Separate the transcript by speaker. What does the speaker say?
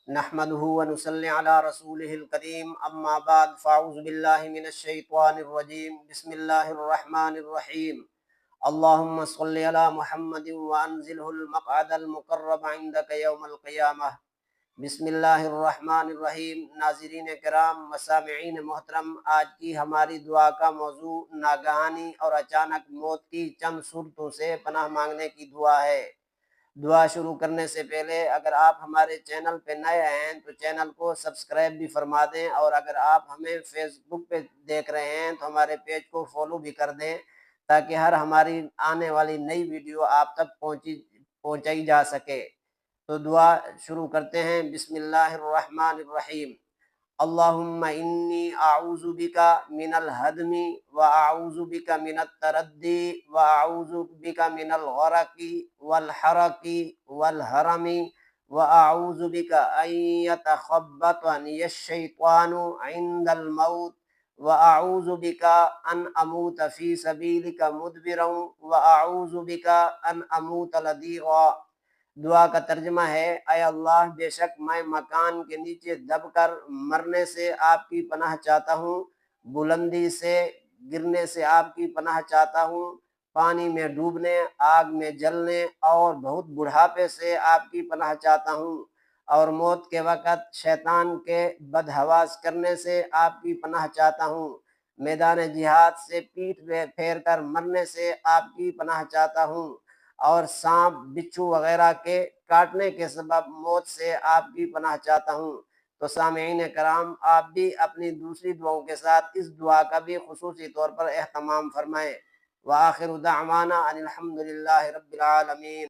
Speaker 1: نحمده ونصلي على رسوله الكريم اما بعد فاعوذ بالله من الشيطان الرجيم بسم الله الرحمن الرحيم اللهم صل على محمد وانزله المقعد المقرب عندك يوم القيامة۔ بسم اللہ الرحمن الرحیم۔ ناظرین کرام، مسامعین محترم، آج کی ہماری دعا کا موضوع ناگہانی اور اچانک موت کی چند صورتوں سے پناہ مانگنے کی دعا ہے۔ دعا شروع کرنے سے پہلے اگر آپ ہمارے چینل پہ نئے ہیں تو چینل کو سبسکرائب بھی فرما دیں، اور اگر آپ ہمیں فیس بک پہ دیکھ رہے ہیں تو ہمارے پیج کو فالو بھی کر دیں، تاکہ ہر ہماری آنے والی نئی ویڈیو آپ تک پہنچائی جا سکے۔ تو دعا شروع کرتے ہیں۔ بسم اللہ الرحمن الرحیم۔ اللہم انی اعوذ بک من الہدم واعوذ بک من التردی واعوذ بک من الغرق والحرق والحرم واعوذ بک ان یتخبطنی الشیطان عند الموت واعوذ بک ان اموت فی سبیلک مدبرا واعوذ بک ان اموت لدیغا۔ دعا کا ترجمہ ہے: اے اللہ، بے شک میں مکان کے نیچے دب کر مرنے سے آپ کی پناہ چاہتا ہوں، بلندی سے گرنے سے آپ کی پناہ چاہتا ہوں، پانی میں ڈوبنے، آگ میں جلنے اور بہت بڑھاپے سے آپ کی پناہ چاہتا ہوں، اور موت کے وقت شیطان کے بدحواس کرنے سے آپ کی پناہ چاہتا ہوں، میدان جہاد سے پیٹھ پھیر کر مرنے سے آپ کی پناہ چاہتا ہوں، اور سانپ بچھو وغیرہ کے کاٹنے کے سبب موت سے آپ کی پناہ چاہتا ہوں۔ تو سامعین کرام، آپ بھی اپنی دوسری دعاؤں کے ساتھ اس دعا کا بھی خصوصی طور پر اہتمام فرمائیں۔ وآخر دعوانا ان الحمد للہ رب العالمین۔